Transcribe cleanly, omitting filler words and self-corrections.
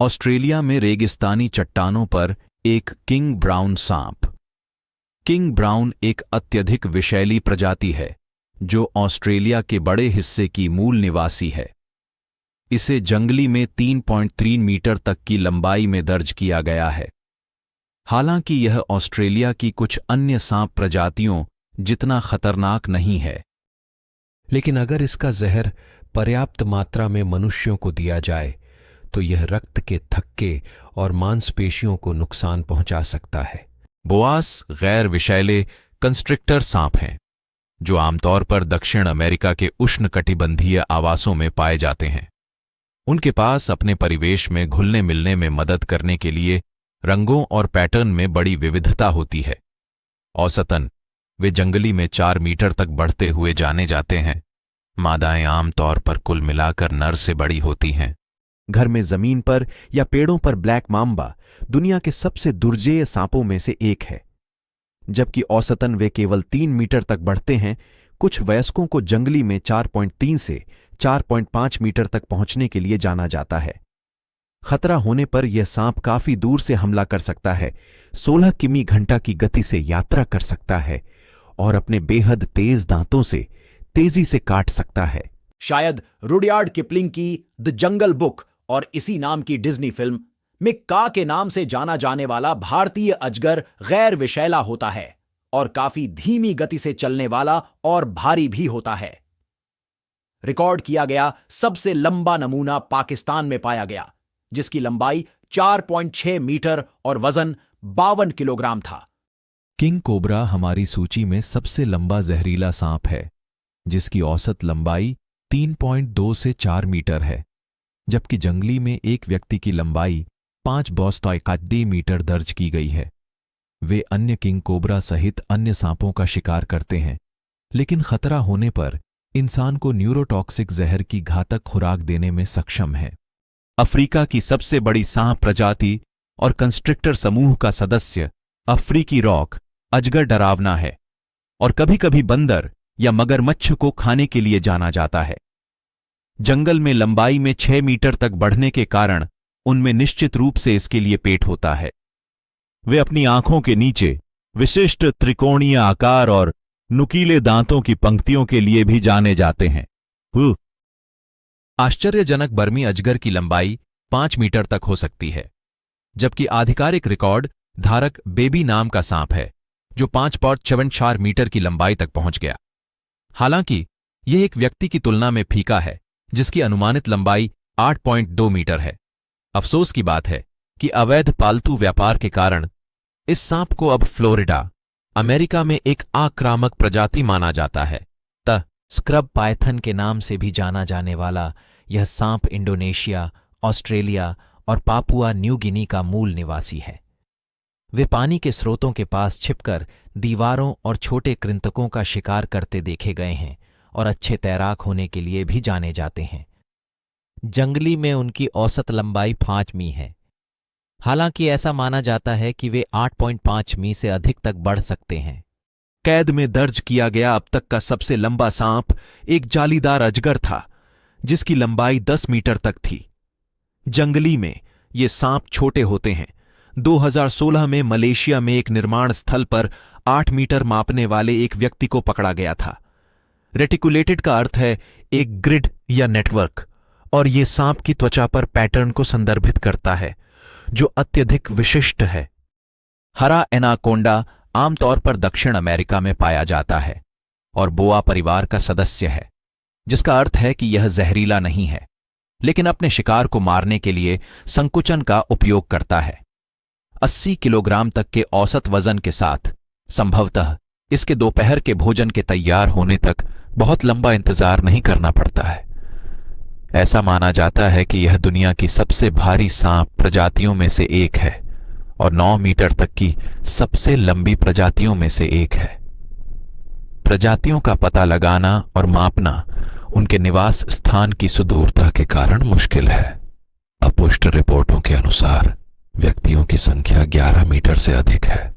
Australia में रेगिस्तानी चट्टानों पर एक किंग ब्राउन सांप। किंग ब्राउन एक अत्यधिक विषैली प्रजाति है जो ऑस्ट्रेलिया के बड़े हिस्से की मूल निवासी है। इसे जंगली में 3.3 मीटर तक की लंबाई में दर्ज किया गया है। हालांकि यह ऑस्ट्रेलिया की कुछ अन्य सांप प्रजातियों जितना खतरनाक नहीं है, लेकिन अगर इसका जहर पर्याप्त मात्रा में मनुष्यों को दिया जाए तो यह रक्त के थक्के और मांसपेशियों को नुकसान पहुंचा सकता है। बोआस गैर विषैले कंस्ट्रिक्टर सांप हैं जो आमतौर पर दक्षिण अमेरिका के उष्णकटिबंधीय आवासों में पाए जाते हैं। उनके पास अपने परिवेश में घुलने मिलने में मदद करने के लिए रंगों और पैटर्न में बड़ी विविधता होती है। औसतन वे जंगली में 4 मीटर तक बढ़ते हुए जाने जाते हैं। मादाएं आमतौर पर कुल मिलाकर नर से बड़ी होती हैं। घर में जमीन पर या पेड़ों पर ब्लैक माम्बा दुनिया के सबसे दुर्जेय सांपों में से एक है। जबकि औसतन वे केवल 3 मीटर तक बढ़ते हैं, कुछ वयस्कों को जंगली में 4.3 से 4.5 मीटर तक पहुंचने के लिए जाना जाता है। खतरा होने पर यह सांप काफी दूर से हमला कर सकता है, 16 किमी घंटा की गति से यात्रा कर सकता है और अपने बेहद तेज दांतों से तेजी से काट सकता है। शायद रुडयार्ड किपलिंग की द जंगल बुक और इसी नाम की डिज्नी फिल्म में का के नाम से जाना जाने वाला भारतीय अजगर गैर विषैला होता है और काफी धीमी गति से चलने वाला और भारी भी होता है। रिकॉर्ड किया गया सबसे लंबा नमूना पाकिस्तान में पाया गया, जिसकी लंबाई 4.6 मीटर और वजन 52 किलोग्राम था। किंग कोबरा हमारी सूची में सबसे लंबा जहरीला सांप है, जिसकी औसत लंबाई 3.2 से 4 मीटर है, जबकि जंगली में एक व्यक्ति की लंबाई 5.2 मीटर दर्ज की गई है। वे अन्य किंग कोबरा सहित अन्य सांपों का शिकार करते हैं, लेकिन खतरा होने पर इंसान को न्यूरोटॉक्सिक जहर की घातक खुराक देने में सक्षम है। अफ्रीका की सबसे बड़ी सांप प्रजाति और कंस्ट्रिक्टर समूह का सदस्य अफ्रीकी रॉक अजगर डरावना है और कभी-कभी बंदर या मगरमच्छ को खाने के लिए जाना जाता है। जंगल में लंबाई में 6 मीटर तक बढ़ने के कारण उनमें निश्चित रूप से इसके लिए पेट होता है। वे अपनी आंखों के नीचे विशिष्ट त्रिकोणीय आकार और नुकीले दांतों की पंक्तियों के लिए भी जाने जाते हैं। आश्चर्यजनक बर्मी अजगर की लंबाई 5 मीटर तक हो सकती है, जबकि आधिकारिक रिकॉर्ड धारक बेबी नाम का सांप है जो 5.74 मीटर की लंबाई तक पहुंच गया। हालांकि यह एक व्यक्ति की तुलना में फीका है जिसकी अनुमानित लंबाई 8.2 मीटर है। अफसोस की बात है कि अवैध पालतू व्यापार के कारण इस सांप को अब फ्लोरिडा, अमेरिका में एक आक्रामक प्रजाति माना जाता है। स्क्रब पायथन के नाम से भी जाना जाने वाला यह सांप इंडोनेशिया, ऑस्ट्रेलिया और पापुआ न्यू गिनी का मूल निवासी है। वे पानी के स्रोतों के पास छिपकर दीवारों और छोटे कृंतकों का शिकार करते देखे गए हैं और अच्छे तैराक होने के लिए भी जाने जाते हैं। जंगली में उनकी औसत लंबाई 5 मी है। हालांकि ऐसा माना जाता है कि वे 8.5 मी से अधिक तक बढ़ सकते हैं। कैद में दर्ज किया गया अब तक का सबसे लंबा सांप एक जालीदार अजगर था, जिसकी लंबाई 10 मीटर तक थी। जंगली में ये सांप छोटे होते हैं। 2016 में मलेशिया में एक निर्माण स्थल पर 8 मीटर मापने वाले एक व्यक्ति को पकड़ा गया था। रेटिकुलेटेड का अर्थ है एक ग्रिड या नेटवर्क, और ये सांप की त्वचा पर पैटर्न को संदर्भित करता है जो अत्यधिक विशिष्ट है। हरा एनाकोंडा आमतौर पर दक्षिण अमेरिका में पाया जाता है और बोआ परिवार का सदस्य है, जिसका अर्थ है कि यह जहरीला नहीं है, लेकिन अपने शिकार को मारने के लिए संकुचन का उपयोग करता है। 80 किलोग्राम तक के औसत वजन के साथ संभवतः इसके दोपहर के भोजन के तैयार होने तक बहुत लंबा इंतजार नहीं करना पड़ता है। ऐसा माना जाता है कि यह दुनिया की सबसे भारी सांप प्रजातियों में से एक है और 9 मीटर तक की सबसे लंबी प्रजातियों में से एक है। प्रजातियों का पता लगाना और मापना उनके निवास स्थान की सुदूरता के कारण मुश्किल है। अपुष्ट रिपोर्टों के अनुसार व्यक्तियों की संख्या 11 मीटर से अधिक है।